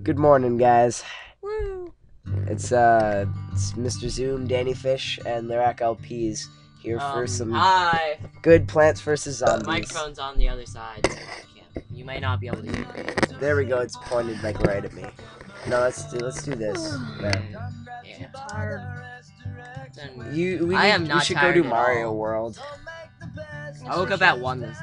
Good morning, guys. Woo! It's Mr. Zoom, Danny Fish, and Lerahklps here for some Hi. good Plants vs The Zombies. microphone's on the other side, so you might not be able to hear me. There we go. It's pointed like right at me. No, let's do this. There. Yeah. Tired. I should go tired do at Mario all. World. I woke up at 1 today.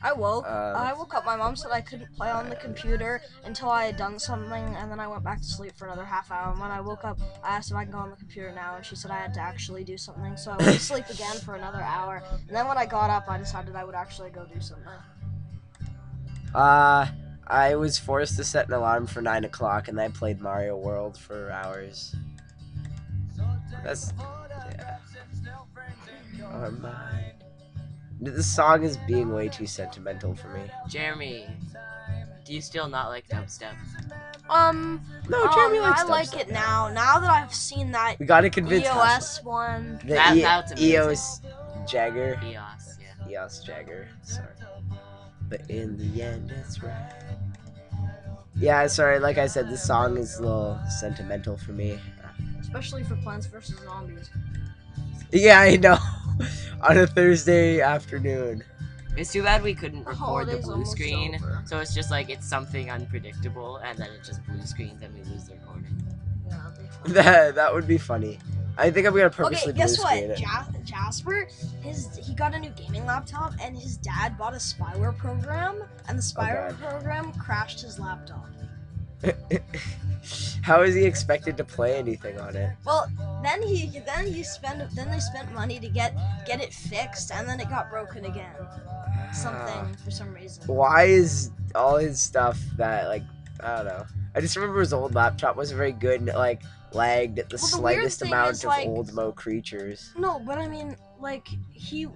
I woke up. My mom said I couldn't play on the computer until I had done something, and then I went back to sleep for another half hour. And when I woke up, I asked if I could go on the computer now, and she said I had to actually do something. So I went to sleep again for another hour. And then when I got up, I decided I would actually go do something. I was forced to set an alarm for 9 o'clock, and I played Mario World for hours. That's yeah. This song is being way too sentimental for me. Jeremy, do you still not like dubstep? No, Jeremy likes I like dubstep. it now. Now that I've seen that We gotta convince EOS one. That's amazing. EOS Jagger. EOS, yeah. EOS Jagger. Sorry. But in the end, it's right. Yeah, sorry. Like I said, this song is a little sentimental for me. Especially for Plants vs. Zombies. Yeah, I know. On a Thursday afternoon. It's too bad we couldn't record the holiday's blue almost screen, over. so it's just like it's something unpredictable, and then it just blue screens and we lose the recording. Yeah, that'd be fun. That would be funny. I think I'm gonna purposely Okay, guess blue what? screen it. Jasper, he got a new gaming laptop, and his dad bought a spyware program, and the spyware program crashed his laptop. How is he expected to play anything on it? Well, then they spent money to get it fixed, and then it got broken again. Something for some reason. Why is all his stuff that, like, I don't know. I just remember his old laptop wasn't very good, and it like lagged at the slightest amount of old Mo creatures. No, but I mean, like, he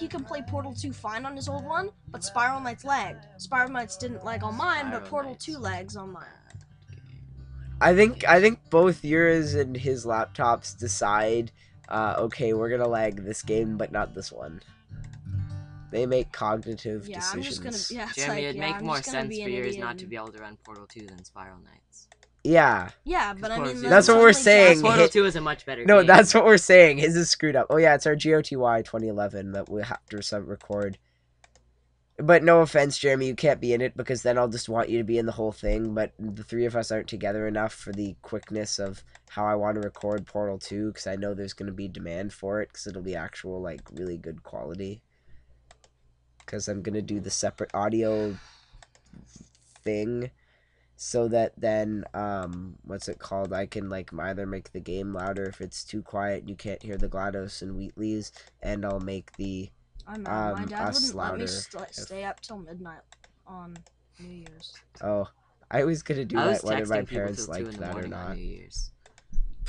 can play Portal 2 fine on his old one, but Spiral Knights lagged. Spiral Knights didn't lag on mine, but Portal 2 lags on mine. I think both yours and his laptops decide, okay, we're gonna lag this game, but not this one. They make cognitive decisions. I'm just gonna, Jeremy, it'd make more sense for yours not to be able to run Portal 2 than Spiral Knights. Yeah. Yeah, but I mean, that's what we're saying. Portal 2 is a much better No, game. that's what we're saying. His is screwed up. Oh yeah, it's our GOTY 2011 that we have to record. But no offense, Jeremy, you can't be in it because then I'll just want you to be in the whole thing. But the three of us aren't together enough for the quickness of how I want to record Portal 2 because I know there's going to be demand for it because it'll be actual, like, really good quality. Because I'm going to do the separate audio thing so that then, what's it called? I can, like, either make the game louder if it's too quiet and you can't hear the GLaDOS and Wheatleys, and I'll make the I'm mad. My dad wouldn't let me louder stay up till midnight on New Year's. Oh, I was gonna do that whether my texting people parents till 2 in liked the that or morning on not. New Year's.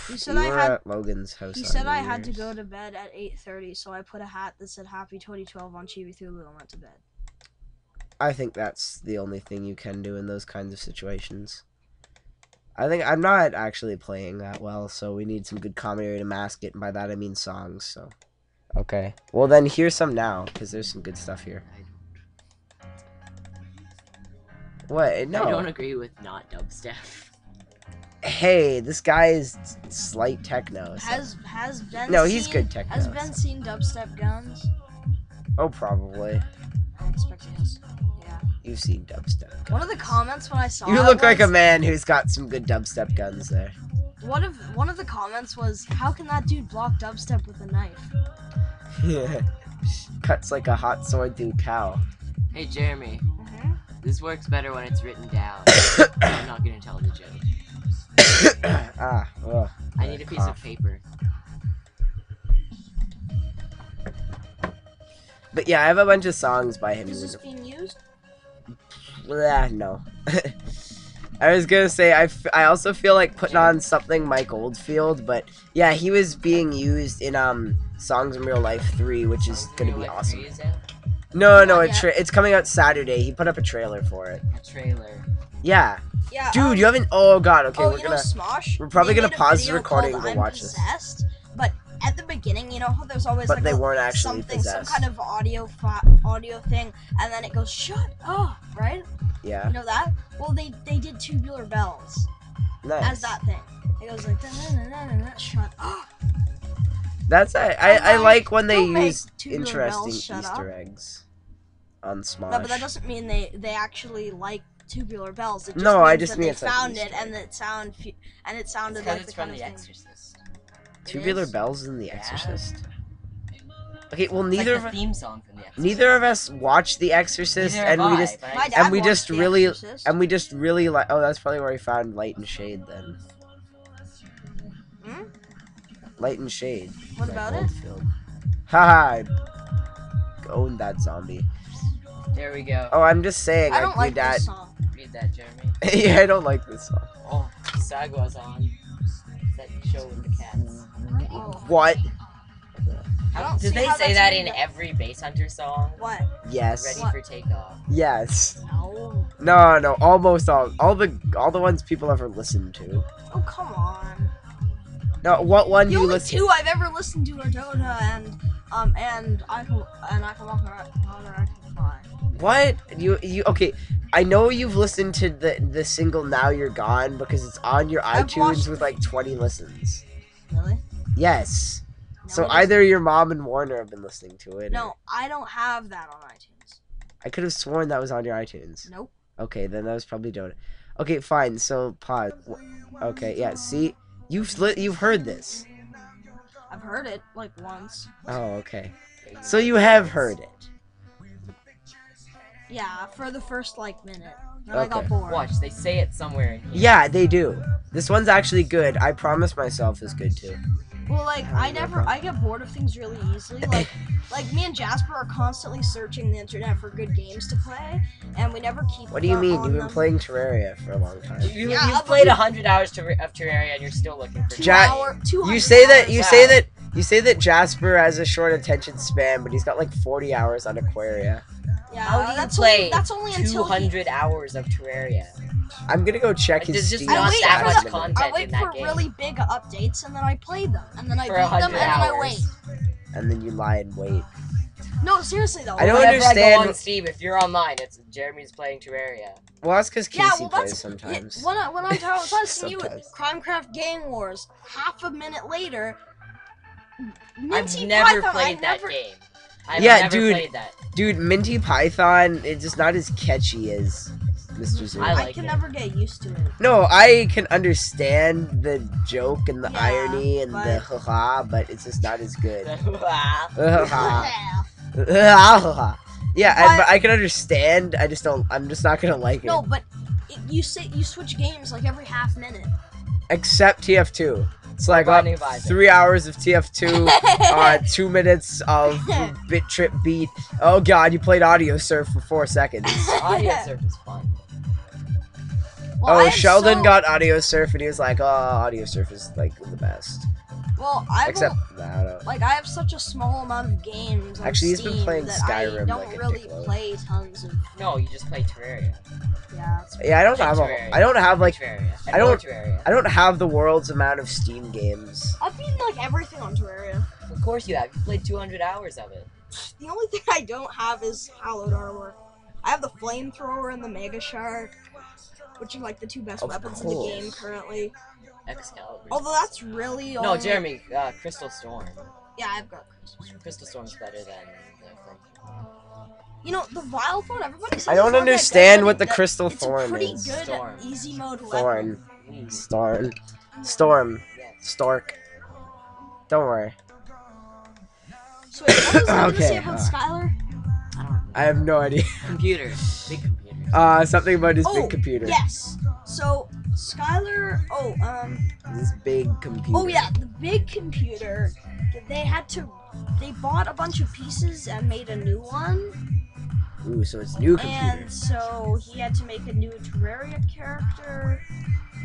He said We I were had. at Logan's house. He on said New I had to Year's. go to bed at 8:30, so I put a hat that said Happy 2012 on Chibi Thulu and went to bed. I think that's the only thing you can do in those kinds of situations. I think I'm not actually playing that well, so we need some good commentary to mask it, and by that I mean songs, so. Okay. Well then, here's some now, because there's some good stuff here. What? No. I don't agree with not dubstep. Hey, this guy is slight techno. So. Has Ben? No, he's good techno. Has Ben seen dubstep guns? Oh, probably. I expect he has. Yeah. You've seen dubstep guns. One of the comments when I saw You it look like a was- man who's got some good dubstep guns there. One of the comments was, "How can that dude block dubstep with a knife?" Yeah. Cuts like a hot sword through cow. Hey, Jeremy. Mm-hmm. This works better when it's written down. I'm not gonna tell the joke. I need a piece of paper. But yeah, I have a bunch of songs by him. Is this being used? No. I was gonna say, I also feel like putting on something Mike Oldfield, but yeah, he was being used in Songs in Real Life 3, which is gonna be awesome. No, it's coming out Saturday. He put up a trailer for it. A trailer. Yeah. Yeah. Dude, you haven't. Oh god. Okay, oh, we're gonna. Smosh? We're probably They gonna made a pause the video recording called and go I'm watch this. Possessed, but at the beginning, you know how there's always But like they weren't actually something, some possessed. kind of audio thing, and then it goes shut up, right? Yeah. You know that? Well, they did tubular bells Nice. as that thing. It goes like shut up. That's I like when they Don't make use tubular bells interesting shut Easter up. eggs on Smosh. No, but that doesn't mean they actually like tubular bells. It just No, means I just that mean they it's like found Easter it and egg. it sounded Because like it's the from kind The of thing. Exorcist. Tubular is? bells in The Yeah. Exorcist. Okay, well It's neither like the theme song from The Exorcist. neither of us watched The Exorcist, Neither and have we I, just but I My just- dad and we watched just The really Exorcist. and we just really like. Oh, that's probably where we found Light and Shade then. Hmm? Light and Shade. What by about it? Goldfield. Haha. Own that zombie. There we go. Oh, I'm just saying. I don't like dad. this song. Read that, Jeremy. Yeah, I don't like this song. Oh, Sagwa's on. That show with the cats. Oh. What? I don't Did see they how say that's that even in a- every BASEhunter song? What? Yes. Ready What? for takeoff. Yes. No. No, almost all the ones people ever listened to. Oh, come on. No, what one The you only listen? two I've ever listened to are Dota and I can walk around and I can fly. What you okay? I know you've listened to the single "Now You're Gone" because it's on your I've iTunes watched with like 20 listens. Really? Yes. No, So it isn't. either your mom and Warner have been listening to it. No, or- I don't have that on iTunes. I could have sworn that was on your iTunes. Nope. Okay, then that was probably Dota. Okay, fine. So pause. Okay, yeah. See, you've heard this. I've heard it like once. Oh, okay. So you have heard it. Yeah, for the first like minute. Then I got Okay. bored. Watch, they say it somewhere in here. Yeah, they do. This one's actually good. I promise myself is good too. Well, like I get bored of things really easily. Like me and Jasper are constantly searching the internet for good games to play, and we never keep. What do you mean? on You've been them. playing Terraria for a long time. Yeah, You've but played we- 100 hours of Terraria and you're still looking for 200 You say that hours. you Wow. say that you say that Jasper has a short attention span, but he's got like 40 hours on Aquaria. Yeah, How do you that's play only, that's only until he, 200 hours of Terraria? I'm gonna go check Like, his there's just Steam not wait that for much the- content I in wait that for game. really big updates and then I play them and then I For beat them 100 and then I hours. wait. and then you lie and wait. No, seriously though. I don't Whenever understand I go on what- Steam, if you're online, it's Jeremy's playing Terraria. Well, that's because Casey Yeah, well, plays that's sometimes. When I was testing you with Sometimes. Crimecraft Gang Wars, half a minute later, I've Minty never Python, played I that never, game. I've Yeah, never dude. played that. Dude, Minty Python, it's just not as catchy as Mr. Zoo. I I like can it. never get used to it. No, I can understand the joke and the Yeah, irony and the but- haha, but it's just not as good. Wow. Yeah, but I can understand. I just don't. I'm just not gonna like it. No, but you switch games like every half minute. Except TF2. It's like Binding of Isaac. 3 hours of TF2, 2 minutes of Bit Trip Beat. Oh god, you played Audio Surf for 4 seconds. Audio surf is fun. Well, I Oh, have Sheldon so- got Audio Surf and he was like, "Oh, Audio Surf is like the best." Well, I don't. like I have such a small amount of games. On Actually, he's been Steam playing that Skyrim I don't like a really dickload. play tons of. No, you just play Terraria. Yeah, that's Yeah, I don't Play have Terraria. I don't have like Terraria. I don't- Terraria. I don't have the world's amount of Steam games. I've beaten like everything on Terraria. Of course you have. You played 200 hours of it. The only thing I don't have is hallowed armor. I have the flamethrower and the mega shark, which are like the two best Of weapons in the course. game currently. Excalibur. Although that's really No, only... Jeremy, Crystal Storm. Yeah, I've got Christmas. Crystal Storm's better than the Flame. You know, the Vile Thorn, everybody says I don't it's not that good, understand but what the that- Crystal it's Thorn a pretty is. good Storm. easy mode weapon. Thorn. Mm. Storm. Yes. Stork. Don't worry. So wait, what was I gonna Okay, say about Skylar? I don't know. I have no idea. Computer. Big computer. Something about his Oh, big computer. yes. So Skylar, His big computer. oh yeah, the big computer. They bought a bunch of pieces and made a new one. Ooh, so it's new computer. And so he had to make a new Terraria character.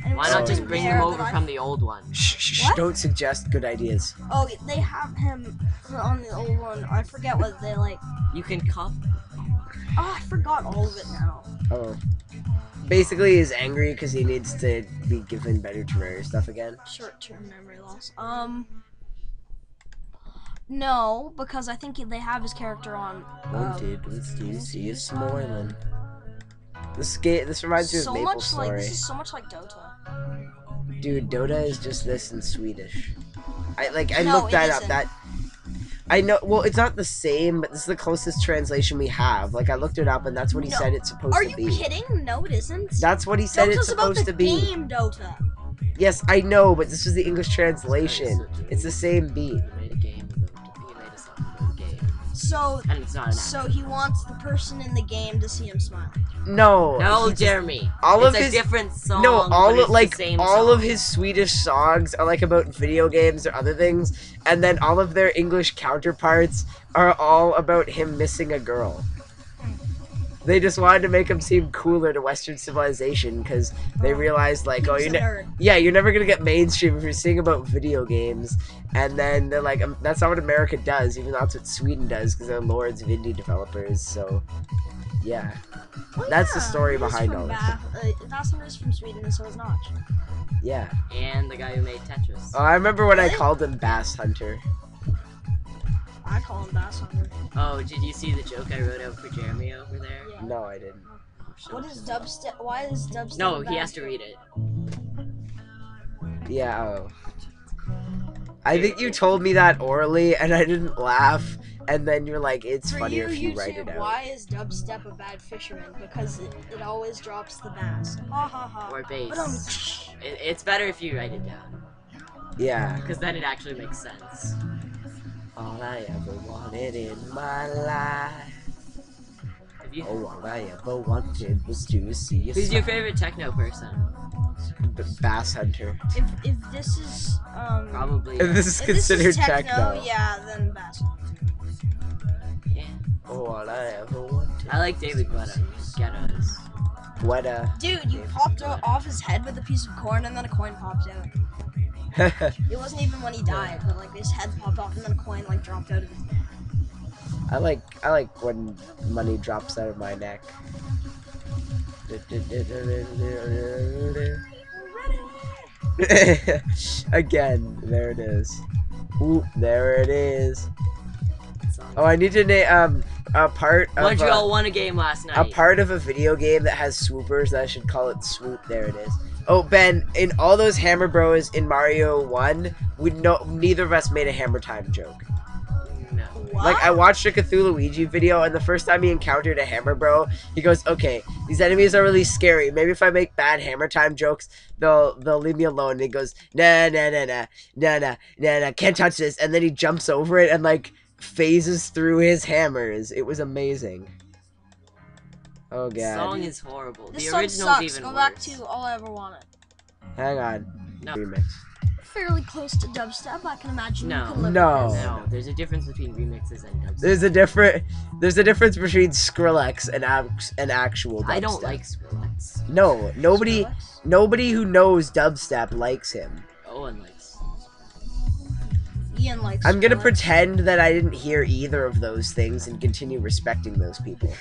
And it Why was not just something bring there him over that I- from the old one? Shh, What? don't suggest good ideas. Oh, they have him on the old one. I forget what they like. You can cop. Oh, I forgot all of it now. Oh. Basically, he's angry because he needs to be given better Terraria stuff again. Short-term memory loss. No, because I think they have his character on. Wanted with Lucius Moreland. This reminds me of So Maple much Story. like this is so much like Dota. Dude, Dota is just this in Swedish. I No, looked it that up. isn't. That I know. Well, it's not the same, but this is the closest translation we have. Like I looked it up, and that's what he No. said it's supposed Are to you be. kidding? No, it isn't. That's what he said it's Dota's about supposed the to be. game Dota. Yes, I know, but this is the English translation. It's the same beat. He made a game about. He made a song about a game, So and it's not an. so he wants the person in the game to see him smile. No, No, he just- Jeremy. all it's of a his- different song. No, all but it's of, like the same all song. of his Swedish songs are like about video games or other things, and then all of their English counterparts are all about him missing a girl. They just wanted to make him seem cooler to Western civilization because they realized, like, oh, He's a nerd. you're never gonna get mainstream if you're singing about video games. And then they're like, that's not what America does, even though that's what Sweden does because they're lords of indie developers. So, yeah. Well, That's the yeah, story he is behind from all this. BASEhunter is from Sweden, and so is Notch. Yeah. And the guy who made Tetris. Oh, I remember when I Really? called him BASEhunter. I call him BASEhunter. Oh, did you see the joke I wrote out for Jeremy over there? Yeah. No, I didn't. What is dubstep? Why is dubstep? No, he bad? has to read it. Yeah, oh. I think you told me that orally, and I didn't laugh, and then you're like, it's For funnier you, if you YouTube, write it out. why is dubstep a bad fisherman? Because it always drops the bass. Ha ha ha. Or bass. Ba-dum. It's better if you write it down, Yeah. because then it actually makes sense. All I ever wanted in my life. Have you, Oh, all I ever wanted was to see you who's your smile. favorite techno person? BASEhunter. If this is Probably. If this is if this considered is techno, techno. yeah, then BASEhunter. Yeah. Oh, all I ever wanted. I like David Guetta's. Guetta. Dude, you popped off his head with a piece of corn, and then a coin popped out. It wasn't even when he died, but like his head popped off, and then a coin like dropped out of his neck. I like when money drops out of my neck. Again, there it is. Ooh, there it is. Oh, I need to name a part of Montreal won a game last night. a part of a video game that has swoopers. That I should call it swoop. There it is. Oh, Ben, in all those Hammer Bros in Mario 1, neither of us made a Hammer Time joke. No. What? Like, I watched a Cthulhu video, and the first time he encountered a Hammer Bro, he goes, okay, these enemies are really scary. Maybe if I make bad Hammer Time jokes, they'll leave me alone. And he goes, nah, can't touch this. And then he jumps over it and, like, phases through his hammers. It was amazing. Oh, The God. song is horrible. This The song original's sucks. even Go worse. back to All I Ever Wanted. Hang on. No. Remix. Fairly close to dubstep. I can imagine No. you can live No. with this. No, there's a difference between remixes and dubstep. There's a difference between Skrillex and actual dubstep. I don't like Skrillex. No, nobody Skrillex? who knows dubstep likes him. Owen likes. Ian likes. I'm gonna Skrillex. pretend that I didn't hear either of those things and continue respecting those people.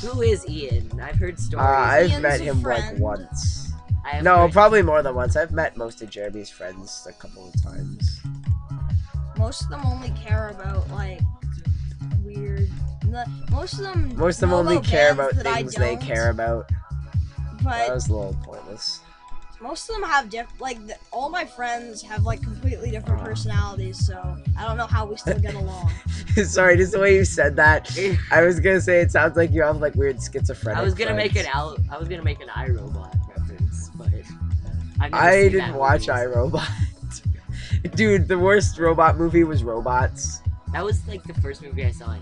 Who is Ian? I've heard stories. I've Ian's met a him like friend. once. I have No, heard- probably more than once. I've met most of Jeremy's friends a couple of times. Most of them only care about like weird. Most of them. Most of them know only about care bands about that I things they don't, care about. That But was a little pointless. most of them have all my friends have like completely different personalities, so I don't know how we still get along. Sorry, just the way you said that. I was gonna say it sounds like you have like weird schizophrenic. I was gonna make friends. I was gonna make an iRobot reference, but I've never I seen didn't that watch movie. iRobot. Dude, the worst robot movie was Robots. That was like the first movie I saw in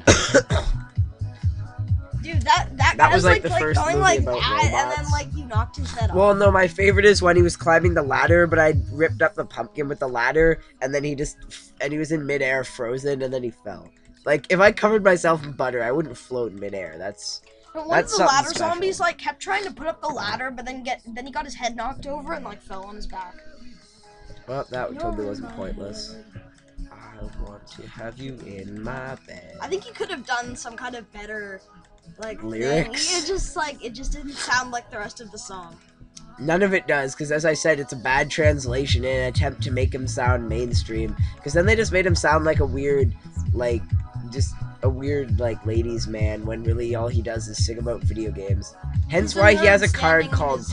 Dude, that That guy was, like, the first going movie like about that, and then robots. like you knocked his head off. Well, no, my favorite is when he was climbing the ladder, but I ripped up the pumpkin with the ladder, and then he was in midair, frozen, and then he fell. Like, if I covered myself in butter, I wouldn't float in midair. That's But one of that's the something ladder special. zombies like kept trying to put up the ladder, but then he got his head knocked over and like fell on his back. well, that totally wasn't pointless. I want to have you in my bed. I think you could have done some kind of better like Lyrics? thing. It just didn't sound like the rest of the song. None of it does, because as I said, it's a bad translation in an attempt to make him sound mainstream. Because then they just made him sound like a weird, like, just a weird, like, ladies' man, when really all he does is sing about video games. Hence He's a why he has nerd a card standing in called his-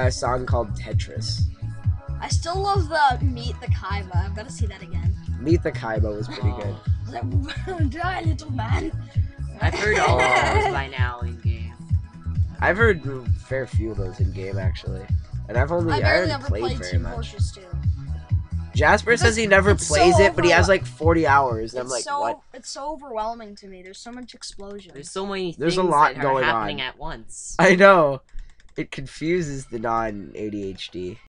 a song called Tetris. I still love the Meet the Kaiba. I've got to see that again. Meet the Kaiba was pretty good. Die, little man. I've heard all of those by now in game. I've heard a fair few of those in game, actually. And I I barely haven't ever played played very Team much. Fortress 2. Jasper says he never it's so plays it, but he has overwhel- like 40 hours. And I'm like, so, what? It's so overwhelming to me. There's so much explosion. There's so many There's a things lot that going are happening on. at once. I know. It confuses the non-ADHD.